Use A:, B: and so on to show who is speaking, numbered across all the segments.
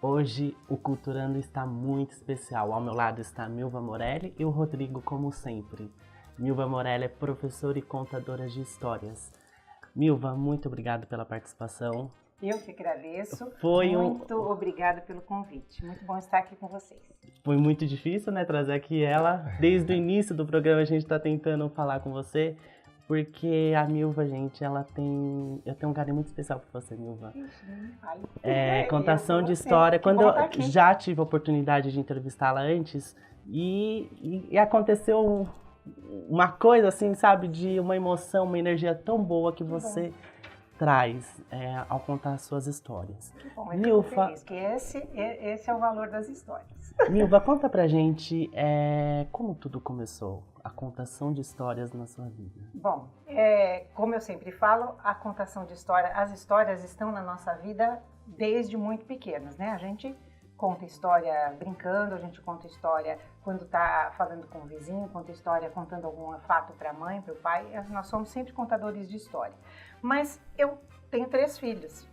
A: Hoje o Culturando está muito especial. Ao meu lado está a Milva Morelli e o Rodrigo, como sempre. Milva Morelli é professora e contadora de histórias. Milva, muito obrigado pela participação.
B: Eu que agradeço.
A: Muito
B: obrigada pelo convite. Muito bom estar aqui com vocês.
A: Foi muito difícil, né, trazer aqui ela. Desde o início do programa a gente está tentando falar com você, porque a Milva, gente, eu tenho um carinho muito especial por você, Milva. Contação de história. Quando eu já tive a oportunidade de entrevistá-la antes, e aconteceu uma coisa assim, sabe, de uma emoção, uma energia tão boa que você traz ao contar as suas histórias.
B: Que bom, eu fico feliz, que esse é o valor das histórias.
A: Milva, conta pra gente como tudo começou, a contação de histórias na sua vida.
B: Bom, como eu sempre falo, a contação de história, as histórias estão na nossa vida desde muito pequenas, né? A gente conta história brincando, a gente conta história quando está falando com o vizinho, conta história contando algum fato para a mãe, para o pai. Nós somos sempre contadores de história. Mas eu tenho três filhos.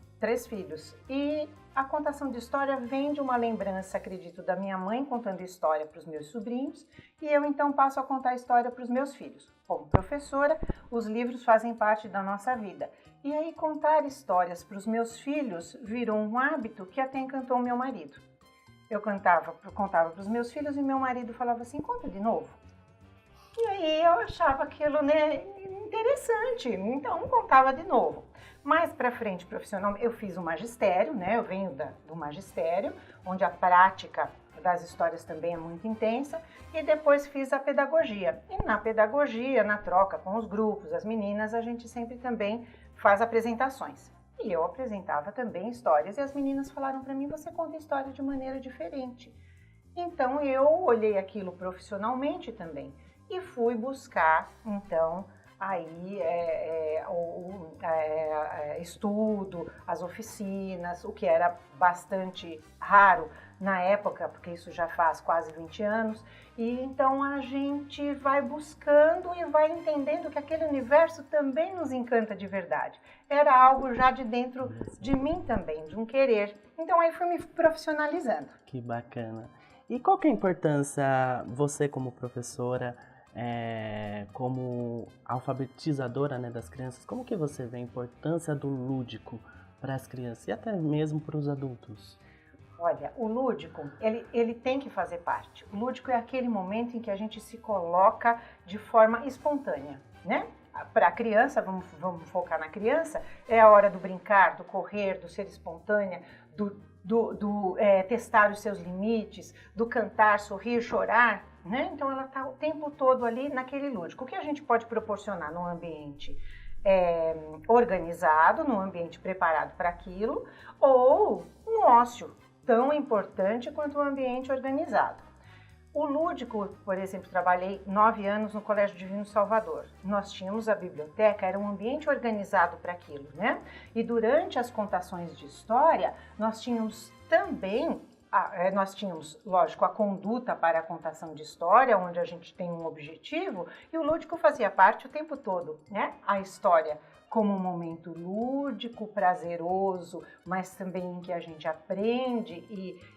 B: E a contação de história vem de uma lembrança, acredito, da minha mãe contando história para os meus sobrinhos, e eu então passo a contar história para os meus filhos. Como professora, os livros fazem parte da nossa vida. E aí contar histórias para os meus filhos virou um hábito que até encantou meu marido. Eu contava para os meus filhos e meu marido falava assim, conta de novo. E aí eu achava aquilo, né, interessante, então contava de novo. Mais para frente, profissional, eu fiz o magistério, né, eu venho do magistério, onde a prática das histórias também é muito intensa, e depois fiz a pedagogia. E na pedagogia, na troca com os grupos, as meninas, a gente sempre também faz apresentações. E eu apresentava também histórias, e as meninas falaram para mim, você conta história de maneira diferente. Então eu olhei aquilo profissionalmente também, e fui buscar, então, aí estudo, as oficinas, o que era bastante raro na época, porque isso já faz quase 20 anos, e então a gente vai buscando e vai entendendo que aquele universo também nos encanta de verdade. Era algo já de dentro de mim também, de um querer. Então aí fui me profissionalizando.
A: Que bacana. E qual que é a importância, você como professora, como alfabetizadora, né, das crianças, como que você vê a importância do lúdico para as crianças e até mesmo para os adultos?
B: Olha, o lúdico, ele tem que fazer parte. O lúdico é aquele momento em que a gente se coloca de forma espontânea, né? Para a criança, vamos focar na criança, é a hora do brincar, do correr, do ser espontânea, do testar os seus limites, do cantar, sorrir, chorar, né? Então ela está o tempo todo ali naquele lúdico. O que a gente pode proporcionar num ambiente organizado, num ambiente preparado para aquilo, ou no ócio, tão importante quanto o ambiente organizado. O lúdico, por exemplo, trabalhei 9 anos no Colégio Divino Salvador. Nós tínhamos a biblioteca, era um ambiente organizado para aquilo, né? E durante as contações de história, nós tínhamos também, lógico, a conduta para a contação de história, onde a gente tem um objetivo, e o lúdico fazia parte o tempo todo, né? A história como um momento lúdico, prazeroso, mas também em que a gente aprende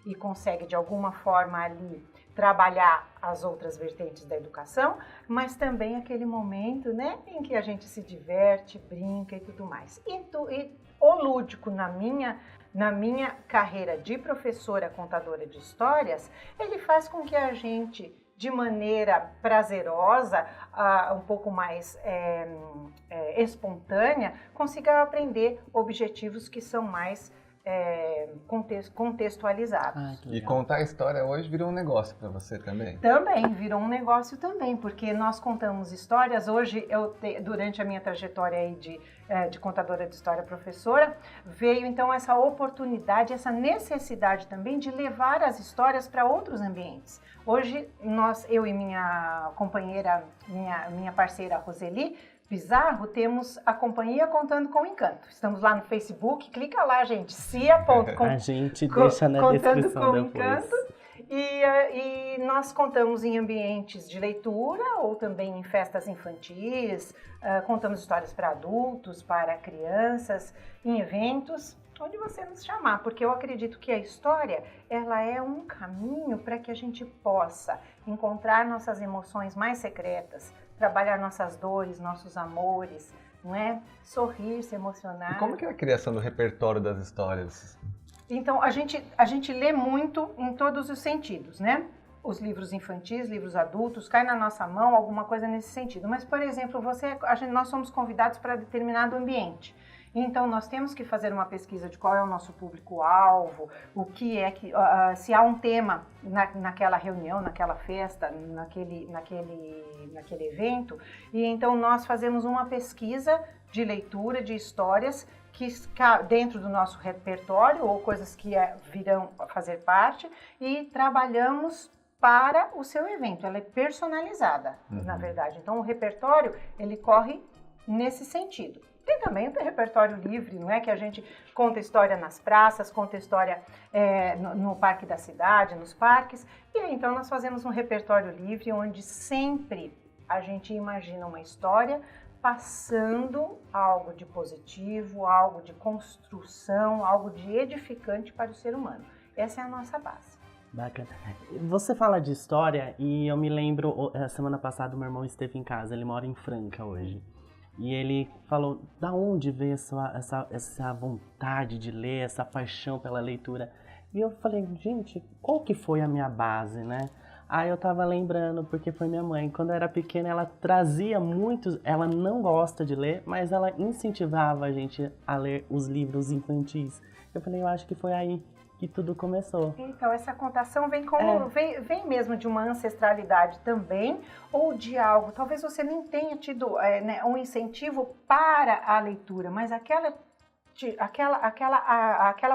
B: e consegue de alguma forma ali trabalhar as outras vertentes da educação, mas também aquele momento, né, em que a gente se diverte, brinca e tudo mais. E o lúdico na minha carreira de professora contadora de histórias, ele faz com que a gente, de maneira prazerosa, um pouco mais espontânea, consiga aprender objetivos que são mais contextualizados.
C: E contar a história hoje virou um negócio para você também?
B: Também, virou um negócio também, porque nós contamos histórias. Hoje, durante a minha trajetória aí de contadora de história professora, veio então essa oportunidade, essa necessidade também de levar as histórias para outros ambientes. Hoje, eu e minha companheira, minha parceira Roseli Pizarro, temos a Companhia Contando com Encanto. Estamos lá no Facebook, clica lá, gente, cia.com.
A: A gente deixa na descrição depois.
B: Encanto. E nós contamos em ambientes de leitura ou também em festas infantis, contamos histórias para adultos, para crianças, em eventos. onde você nos chamar, porque eu acredito que a história, ela é um caminho para que a gente possa encontrar nossas emoções mais secretas, trabalhar nossas dores, nossos amores, não é? Sorrir, se emocionar.
C: E como que é a criação do repertório das histórias?
B: Então, a gente lê muito em todos os sentidos, né? Os livros infantis, livros adultos, cai na nossa mão alguma coisa nesse sentido. Mas, por exemplo, nós somos convidados para determinado ambiente. Então, nós temos que fazer uma pesquisa de qual é o nosso público-alvo, o que é que, se há um tema naquela reunião, naquela festa, naquele evento. E então, nós fazemos uma pesquisa de leitura de histórias que dentro do nosso repertório ou coisas que virão a fazer parte e trabalhamos para o seu evento. Ela é personalizada, na verdade. Então, o repertório, ele corre nesse sentido. Tem também o repertório livre, não é? Que a gente conta história nas praças, conta história no parque da cidade, nos parques. E aí, então, nós fazemos um repertório livre, onde sempre a gente imagina uma história passando algo de positivo, algo de construção, algo de edificante para o ser humano. Essa é a nossa base.
A: Bacana. Você fala de história e eu me lembro, semana passada o meu irmão esteve em casa, ele mora em Franca hoje. E ele falou, da onde veio essa vontade de ler, essa paixão pela leitura? E eu falei, gente, qual que foi a minha base, né? Aí eu tava lembrando, porque foi minha mãe. Quando eu era pequena, ela trazia muitos... Ela não gosta de ler, mas ela incentivava a gente a ler os livros infantis. Eu falei, eu acho que foi aí que tudo começou.
B: Então, essa contação vem mesmo de uma ancestralidade também, ou de algo, talvez você nem tenha tido um incentivo para a leitura, mas aquela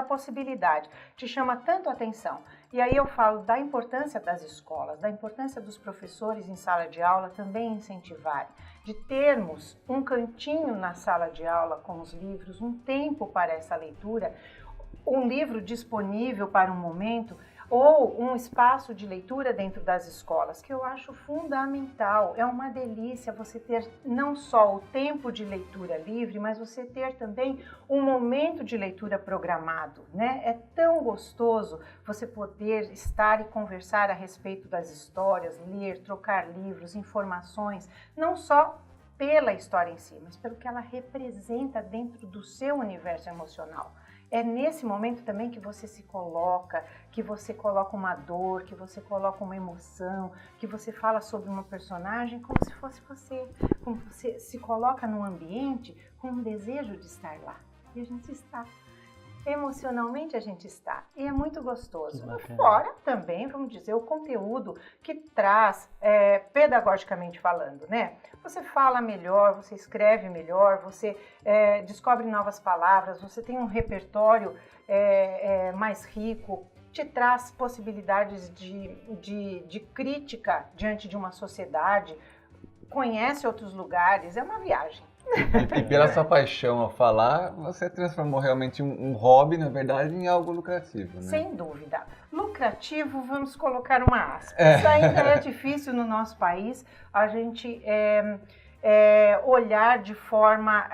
B: possibilidade te chama tanto a atenção. E aí eu falo da importância das escolas, da importância dos professores em sala de aula também incentivarem, de termos um cantinho na sala de aula com os livros, um tempo para essa leitura, um livro disponível para um momento ou um espaço de leitura dentro das escolas, que eu acho fundamental. É uma delícia você ter não só o tempo de leitura livre, mas você ter também um momento de leitura programado, né? É tão gostoso você poder estar e conversar a respeito das histórias, ler, trocar livros, informações, não só pela história em si, mas pelo que ela representa dentro do seu universo emocional. É nesse momento também que você se coloca, que você coloca uma dor, que você coloca uma emoção, que você fala sobre uma personagem como se fosse você, como você se coloca num ambiente com um desejo de estar lá. E a gente está. Emocionalmente a gente está. E é muito gostoso. Fora também, vamos dizer, o conteúdo que traz, pedagogicamente falando, né? Você fala melhor, você escreve melhor, você descobre novas palavras, você tem um repertório mais rico, te traz possibilidades de crítica diante de uma sociedade, conhece outros lugares, é uma viagem.
C: E pela sua paixão ao falar, você transformou realmente um hobby, na verdade, em algo lucrativo, né?
B: Sem dúvida. Lucrativo, vamos colocar uma aspas. Isso ainda é difícil no nosso país, a gente olhar de forma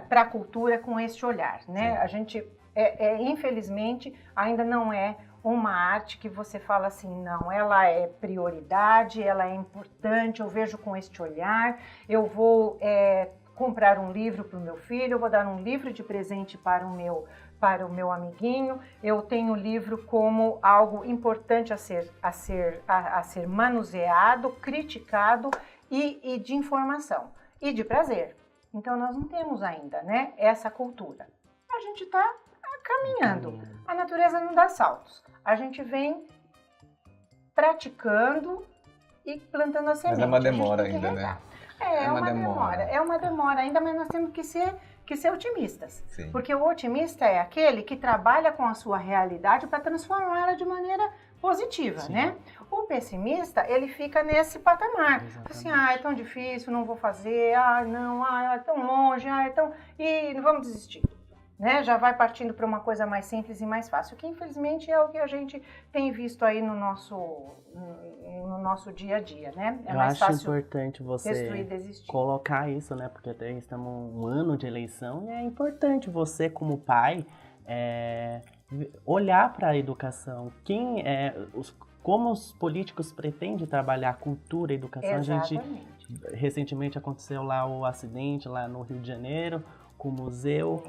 B: para a cultura com esse olhar, né? A gente, infelizmente, ainda não é uma arte que você fala assim, não, ela é prioridade, ela é importante, eu vejo com este olhar, eu vou comprar um livro para o meu filho, eu vou dar um livro de presente para o meu amiguinho, eu tenho o livro como algo importante a ser manuseado, criticado e de informação e de prazer. Então nós não temos ainda, né, essa cultura. A gente está caminhando. A natureza não dá saltos. A gente vem praticando e plantando a semente.
C: Mas é uma demora ainda, né?
B: É uma demora ainda, mas nós temos que ser otimistas.
C: Sim.
B: Porque o otimista é aquele que trabalha com a sua realidade para transformá-la de maneira positiva, sim, né? O pessimista, ele fica nesse patamar. Assim, é tão difícil, não vou fazer, é tão longe, e vamos desistir. Né? Já vai partindo para uma coisa mais simples e mais fácil, que infelizmente é o que a gente tem visto aí no nosso dia a dia, né? É mais fácil.
A: Eu acho importante você colocar isso, né? Porque até estamos um ano de eleição e é importante você, como pai, olhar para a educação. Como os políticos pretendem trabalhar a cultura e a educação.
B: Exatamente.
A: Recentemente aconteceu lá o acidente lá no Rio de Janeiro, com o museu.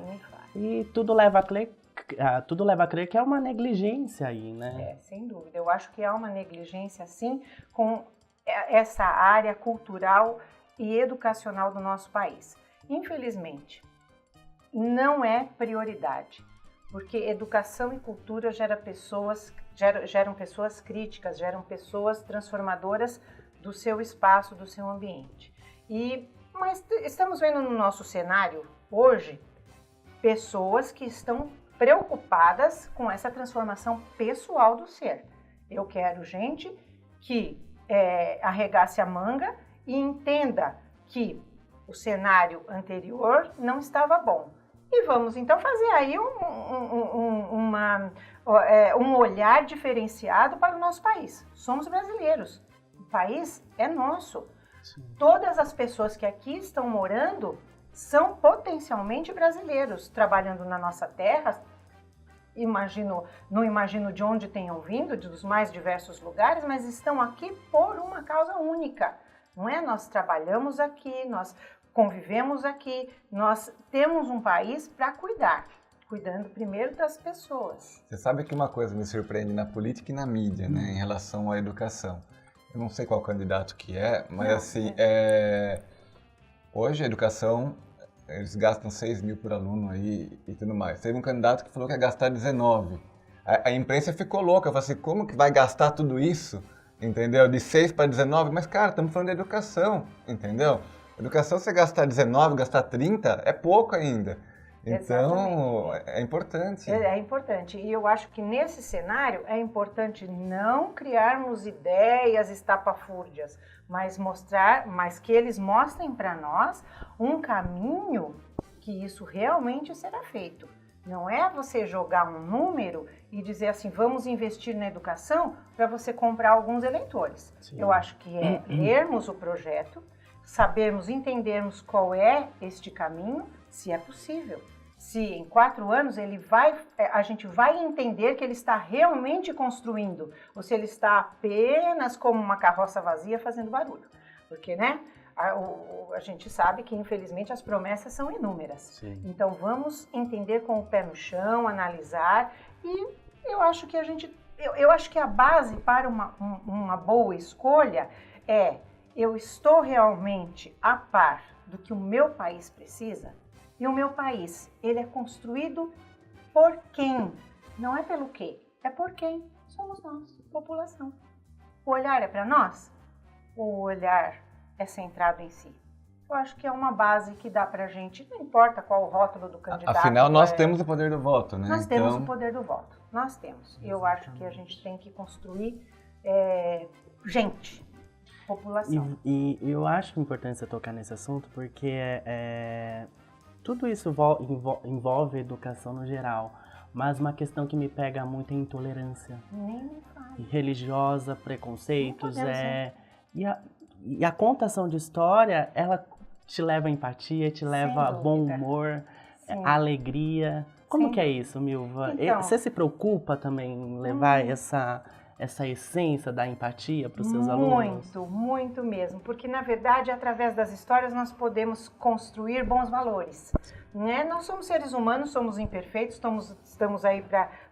A: E tudo leva a crer que é uma negligência aí, né?
B: Sem dúvida. Eu acho que há uma negligência, sim, com essa área cultural e educacional do nosso país. Infelizmente, não é prioridade, porque educação e cultura geram pessoas críticas, geram pessoas transformadoras do seu espaço, do seu ambiente. Mas estamos vendo no nosso cenário hoje pessoas que estão preocupadas com essa transformação pessoal do ser. Eu quero gente que arregace a manga e entenda que o cenário anterior não estava bom. E vamos então fazer aí um olhar diferenciado para o nosso país. Somos brasileiros, o país é nosso. Sim. Todas as pessoas que aqui estão morando são potencialmente brasileiros, trabalhando na nossa terra. Não imagino de onde tenham vindo, dos mais diversos lugares, mas estão aqui por uma causa única, não é? Nós trabalhamos aqui, nós convivemos aqui, nós temos um país para cuidar, cuidando primeiro das pessoas.
C: Você sabe que uma coisa me surpreende na política e na mídia, né, em relação à educação. Eu não sei qual candidato que é, mas hoje a educação, eles gastam 6 mil por aluno aí e tudo mais. Teve um candidato que falou que ia gastar 19. A imprensa ficou louca, falou assim, como que vai gastar tudo isso? Entendeu? De 6 para 19, mas cara, estamos falando de educação, entendeu? Educação, você gastar 19, gastar 30, é pouco ainda. Então, exatamente. É importante.
B: É importante. E eu acho que nesse cenário é importante não criarmos ideias estapafúrdias, mas que eles mostrem para nós um caminho que isso realmente será feito. Não é você jogar um número e dizer assim, vamos investir na educação para você comprar alguns eleitores. Sim. Eu acho que é lermos o projeto, sabermos, entendermos qual é este caminho, se é possível. Se em 4 anos a gente vai entender que ele está realmente construindo, ou se ele está apenas como uma carroça vazia fazendo barulho. Porque, né, a gente sabe que, infelizmente, as promessas são inúmeras. Sim. Então, vamos entender com o pé no chão, analisar, e eu acho que a base para uma boa escolha é: eu estou realmente a par do que o meu país precisa? E o meu país, ele é construído por quem? Não é pelo quê? É por quem? Somos nós, população. O olhar é para nós? Ou o olhar é centrado em si? Eu acho que é uma base que dá pra gente, não importa qual o rótulo do candidato.
C: Afinal, nós temos o poder do voto, né?
B: Nós temos o poder do voto, nós temos. E eu acho que a gente tem que construir gente, população.
A: E eu acho importante você tocar nesse assunto, porque tudo isso envolve educação no geral, mas uma questão que me pega muito é a intolerância.
B: Nem me fala.
A: Religiosa, preconceitos, e a contação de história, ela te leva a empatia, te leva a bom humor, alegria. Como que é isso, Milva? Então, você se preocupa também em levar essa essência da empatia para os seus alunos?
B: Muito, muito mesmo. Porque, na verdade, através das histórias, nós podemos construir bons valores. Né? Nós somos seres humanos, somos imperfeitos, estamos aí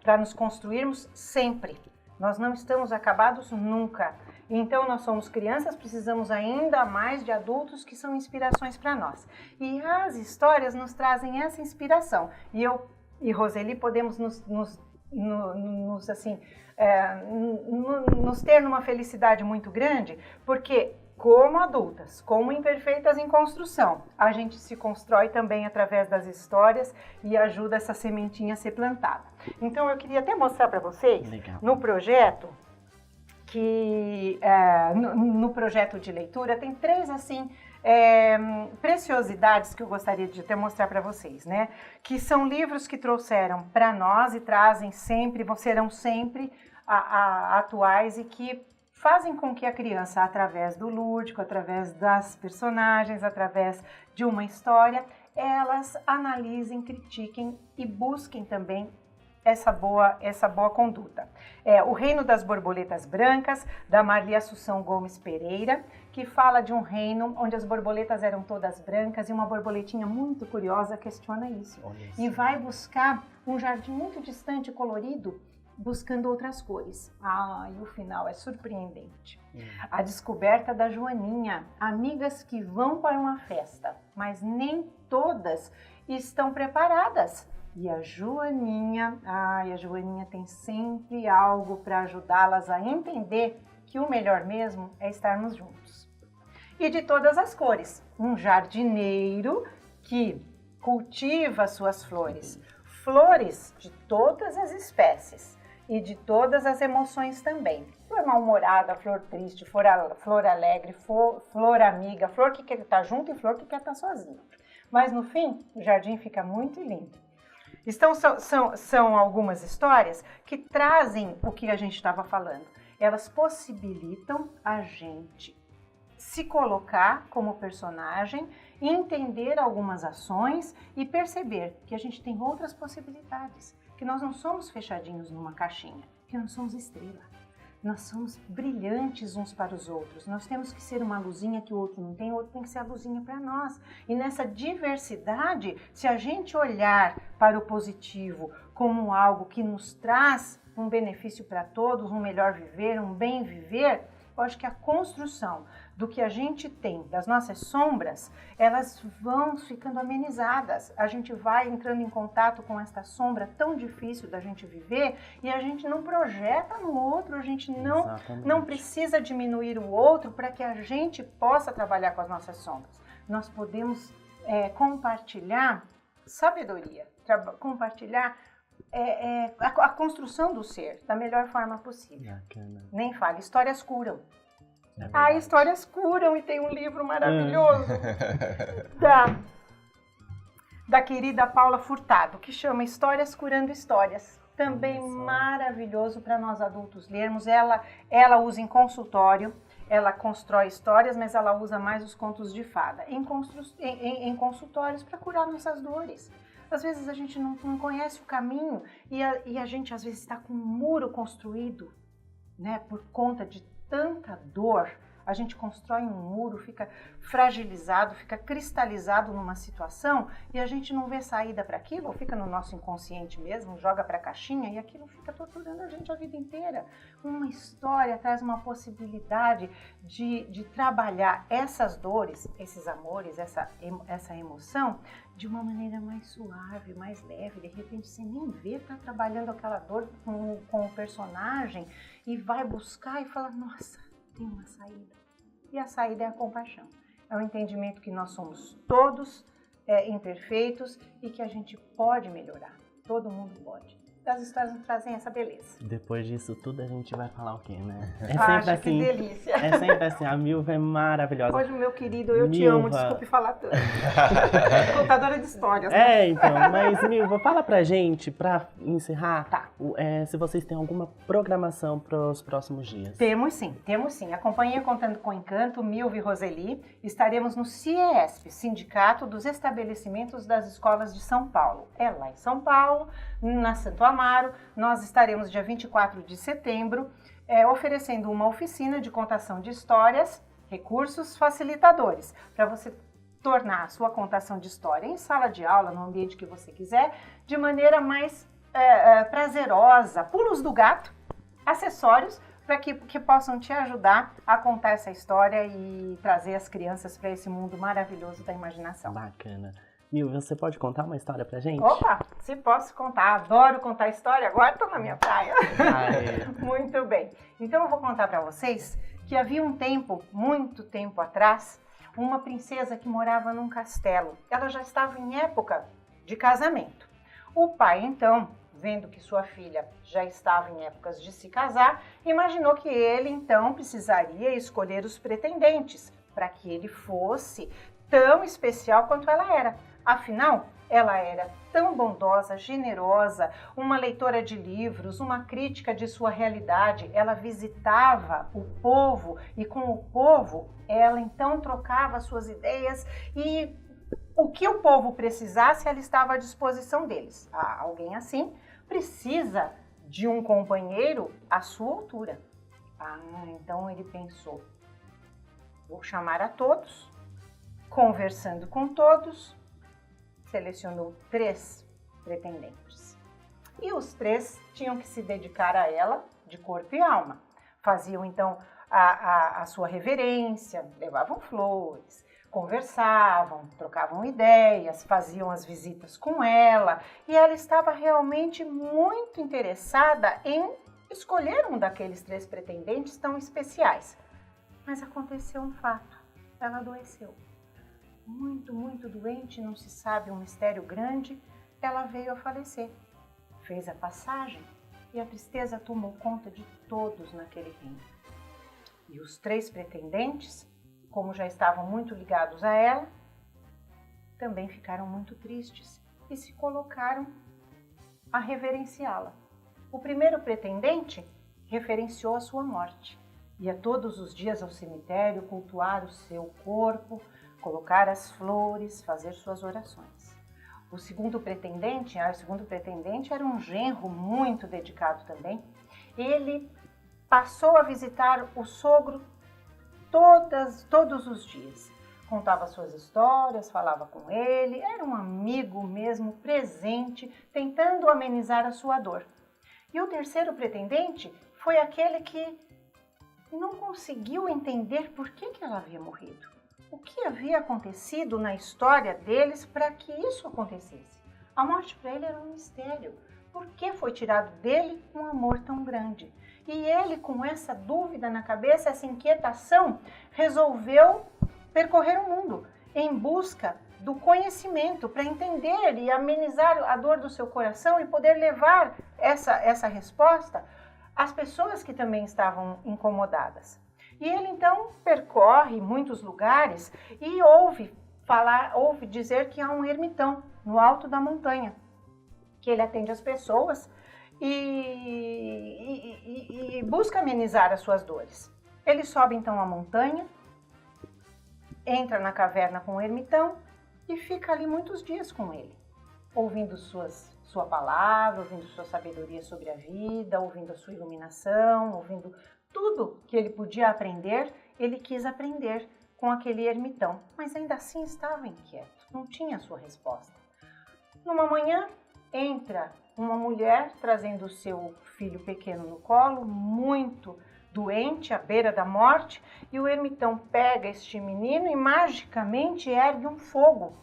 B: para nos construirmos sempre. Nós não estamos acabados nunca. Então, nós somos crianças, precisamos ainda mais de adultos que são inspirações para nós. E as histórias nos trazem essa inspiração. E eu e Roseli podemos nos ter numa felicidade muito grande, porque como adultas, como imperfeitas em construção, a gente se constrói também através das histórias e ajuda essa sementinha a ser plantada. Então eu queria até mostrar para vocês, no projeto, que no projeto de leitura tem 3 preciosidades que eu gostaria de até mostrar para vocês, né? Que são livros que trouxeram para nós e trazem sempre, serão sempre atuais e que fazem com que a criança, através do lúdico, através das personagens, através de uma história, elas analisem, critiquem e busquem também essa boa conduta. O Reino das Borboletas Brancas, da Marli Assunção Gomes Pereira, que fala de um reino onde as borboletas eram todas brancas e uma borboletinha muito curiosa questiona isso. E vai buscar um jardim muito distante e colorido, buscando outras cores. E o final é surpreendente. A descoberta da Joaninha, amigas que vão para uma festa, mas nem todas estão preparadas. E a Joaninha tem sempre algo para ajudá-las a entender que o melhor mesmo é estarmos juntos. E de todas as cores, um jardineiro que cultiva suas flores, flores de todas as espécies e de todas as emoções também. Flor mal-humorada, flor triste, flor alegre, flor amiga, flor que quer estar junto e flor que quer estar sozinha. Mas no fim, o jardim fica muito lindo. Então, são algumas histórias que trazem o que a gente estava falando. Elas possibilitam a gente se colocar como personagem, entender algumas ações e perceber que a gente tem outras possibilidades, que nós não somos fechadinhos numa caixinha, que nós somos estrela. Nós somos brilhantes uns para os outros. Nós temos que ser uma luzinha que o outro não tem, o outro tem que ser a luzinha para nós. E nessa diversidade, se a gente olhar para o positivo como algo que nos traz um benefício para todos, um melhor viver, um bem viver, eu acho que a construção do que a gente tem, das nossas sombras, elas vão ficando amenizadas. A gente vai entrando em contato com esta sombra tão difícil da gente viver e a gente não projeta no outro, a gente não precisa diminuir o outro para que a gente possa trabalhar com as nossas sombras. Nós podemos compartilhar sabedoria, compartilhar a construção do ser da melhor forma possível.
A: Bacana.
B: Nem fale, histórias curam. Histórias curam, e tem um livro maravilhoso da querida Paula Furtado, que chama Histórias Curando Histórias. Também maravilhoso para nós adultos lermos. Ela usa em consultório, ela constrói histórias, mas ela usa mais os contos de fada em consultórios para curar nossas dores. Às vezes a gente não conhece o caminho e a gente às vezes está com um muro construído, né, por conta de tanta dor. A gente constrói um muro, fica fragilizado, fica cristalizado numa situação e a gente não vê saída para aquilo, ou fica no nosso inconsciente mesmo, joga para a caixinha e aquilo fica torturando a gente a vida inteira. Uma história traz uma possibilidade de trabalhar essas dores, esses amores, essa emoção de uma maneira mais suave, mais leve. De repente você nem vê, tá trabalhando aquela dor com o personagem e vai buscar e fala, nossa, tem uma saída. E a saída é a compaixão. É o entendimento que nós somos todos imperfeitos e que a gente pode melhorar. Todo mundo pode. As histórias nos trazem essa beleza.
A: Depois disso tudo a gente vai falar o quê, né?
B: Acho que delícia.
A: É sempre assim, a Milva é maravilhosa.
B: Hoje, meu querido, eu te amo, desculpe falar tanto. Contadora de histórias, né?
A: Então, mas Milva, fala pra gente, pra encerrar, se vocês têm alguma programação pros próximos dias.
B: Temos sim. A Companhia Contando com Encanto, Milva e Roseli, estaremos no CIESP, Sindicato dos Estabelecimentos das Escolas de São Paulo. É lá em São Paulo, na Santo Amaro. Nós estaremos dia 24 de setembro oferecendo uma oficina de contação de histórias, recursos facilitadores, para você tornar a sua contação de história em sala de aula, no ambiente que você quiser, de maneira mais prazerosa, pulos do gato, acessórios para que possam te ajudar a contar essa história e trazer as crianças para esse mundo maravilhoso da imaginação.
A: Bacana. Milva, você pode contar uma história pra gente?
B: Opa, se posso contar. Adoro contar história, agora estou na minha praia. Muito bem. Então eu vou contar para vocês que havia um tempo, muito tempo atrás, uma princesa que morava num castelo. Ela já estava em época de casamento. O pai, então, vendo que sua filha já estava em épocas de se casar, imaginou que ele, então, precisaria escolher os pretendentes para que ele fosse tão especial quanto ela era. Afinal, ela era tão bondosa, generosa, uma leitora de livros, uma crítica de sua realidade. Ela visitava o povo e com o povo ela então trocava suas ideias e o que o povo precisasse, ela estava à disposição deles. Alguém assim precisa de um companheiro à sua altura. Então ele pensou, vou chamar a todos, conversando com todos, selecionou 3 pretendentes. E os 3 tinham que se dedicar a ela de corpo e alma. Faziam então a sua reverência, levavam flores, conversavam, trocavam ideias, faziam as visitas com ela, e ela estava realmente muito interessada em escolher um daqueles 3 pretendentes tão especiais. Mas aconteceu um fato, ela adoeceu. Muito, muito doente, não se sabe, um mistério grande, ela veio a falecer. Fez a passagem e a tristeza tomou conta de todos naquele reino. E os 3 pretendentes, como já estavam muito ligados a ela, também ficaram muito tristes e se colocaram a reverenciá-la. O primeiro pretendente referenciou a sua morte. Ia todos os dias ao cemitério cultuar o seu corpo, colocar as flores, fazer suas orações. O segundo pretendente era um genro muito dedicado também. Ele passou a visitar o sogro todos os dias. Contava suas histórias, falava com ele, era um amigo mesmo, presente, tentando amenizar a sua dor. E o terceiro pretendente foi aquele que não conseguiu entender por que ela havia morrido. O que havia acontecido na história deles para que isso acontecesse? A morte para ele era um mistério. Por que foi tirado dele um amor tão grande? E ele, com essa dúvida na cabeça, essa inquietação, resolveu percorrer o mundo em busca do conhecimento para entender e amenizar a dor do seu coração e poder levar essa resposta às pessoas que também estavam incomodadas. E ele então percorre muitos lugares e ouve dizer que há um ermitão no alto da montanha, que ele atende as pessoas e busca amenizar as suas dores. Ele sobe então a montanha, entra na caverna com o ermitão e fica ali muitos dias com ele, ouvindo sua palavra, ouvindo sua sabedoria sobre a vida, ouvindo a sua iluminação, ouvindo tudo que ele podia aprender, ele quis aprender com aquele ermitão, mas ainda assim estava inquieto, não tinha a sua resposta. Numa manhã, entra uma mulher trazendo o seu filho pequeno no colo, muito doente, à beira da morte, e o ermitão pega este menino e magicamente ergue um fogo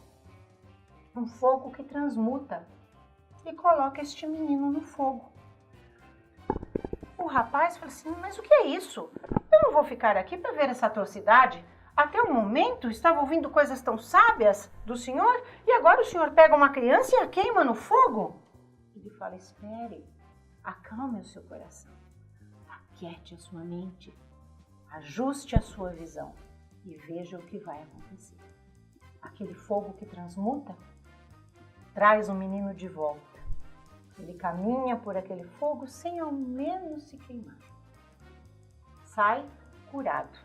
B: que transmuta, e coloca este menino no fogo. O rapaz fala assim, mas o que é isso? Eu não vou ficar aqui para ver essa atrocidade. Até o momento estava ouvindo coisas tão sábias do senhor e agora o senhor pega uma criança e a queima no fogo? Ele fala, espere, acalme o seu coração, aquiete a sua mente, ajuste a sua visão e veja o que vai acontecer. Aquele fogo que transmuta traz o menino de volta. Ele caminha por aquele fogo sem ao menos se queimar. Sai curado.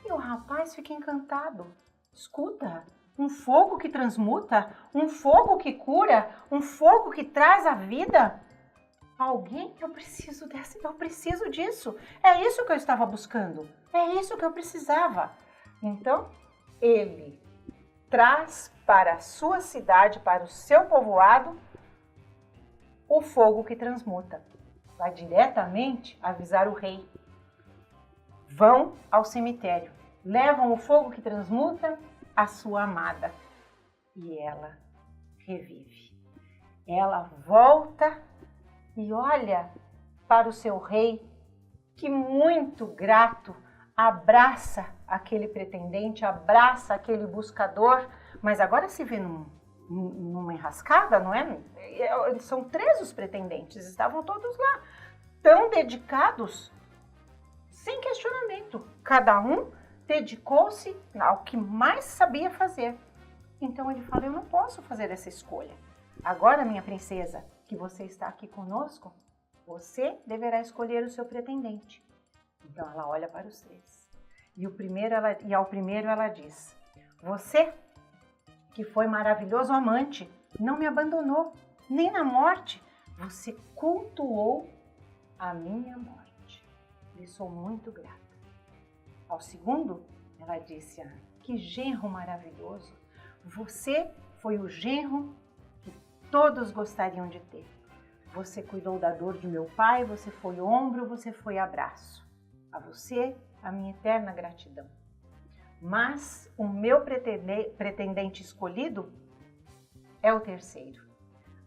B: E o rapaz fica encantado. Escuta, um fogo que transmuta, um fogo que cura, um fogo que traz a vida. Alguém, eu preciso disso. É isso que eu estava buscando. É isso que eu precisava. Então, ele traz para a sua cidade, para o seu povoado, o fogo que transmuta. Vai diretamente avisar o rei. Vão ao cemitério, levam o fogo que transmuta à sua amada e ela revive. Ela volta e olha para o seu rei, que muito grato abraça aquele pretendente, abraça aquele buscador, mas agora se vê numa enrascada, não é? São 3 os pretendentes, estavam todos lá, tão dedicados, sem questionamento. Cada um dedicou-se ao que mais sabia fazer. Então ele fala, eu não posso fazer essa escolha. Agora, minha princesa, que você está aqui conosco, você deverá escolher o seu pretendente. Então ela olha para os 3. E ao primeiro ela diz, você que foi maravilhoso amante, não me abandonou, nem na morte. Você cultuou a minha morte. Lhe sou muito grata. Ao segundo, ela disse: que genro maravilhoso. Você foi o genro que todos gostariam de ter. Você cuidou da dor de meu pai, você foi ombro, você foi abraço. A você, a minha eterna gratidão. Mas o meu pretendente escolhido é o terceiro.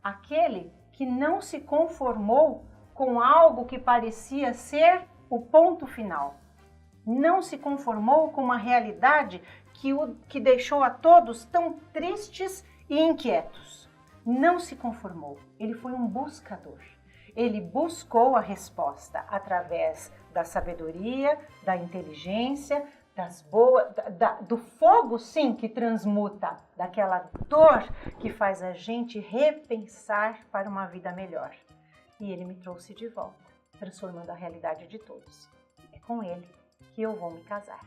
B: Aquele que não se conformou com algo que parecia ser o ponto final. Não se conformou com uma realidade que deixou a todos tão tristes e inquietos. Não se conformou. Ele foi um buscador. Ele buscou a resposta através da sabedoria, da inteligência, do fogo, sim, que transmuta, daquela dor que faz a gente repensar para uma vida melhor. E ele me trouxe de volta, transformando a realidade de todos. É com ele que eu vou me casar.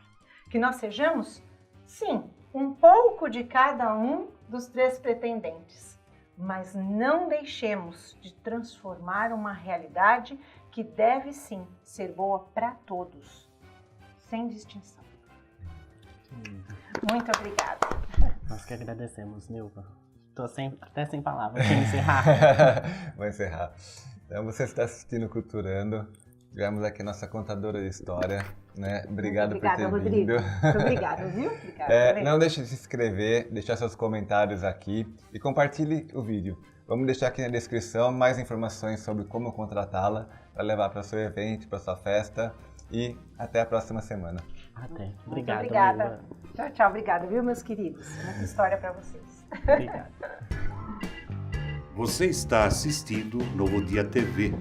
B: Que nós sejamos, sim, um pouco de cada um dos 3 pretendentes, mas não deixemos de transformar uma realidade que deve, sim, ser boa para todos, sem distinção. Muito obrigada.
A: Nós que agradecemos, Nilva. Estou até sem palavras para encerrar.
C: Vou encerrar. Então, você está assistindo Culturando. Tivemos aqui nossa contadora de história, né? Obrigado por ter vindo.
B: Muito obrigada, viu? Obrigada.
C: Não deixe de se inscrever, deixar seus comentários aqui e compartilhe o vídeo. Vamos deixar aqui na descrição mais informações sobre como contratá-la para levar para o seu evento, para sua festa. E até a próxima semana.
A: Até. Obrigado,
B: obrigada.
A: Nilva.
B: Tchau, tchau. Obrigada, viu, meus queridos? Muita história para vocês.
A: Obrigado.
D: Você está assistindo Novo Dia TV.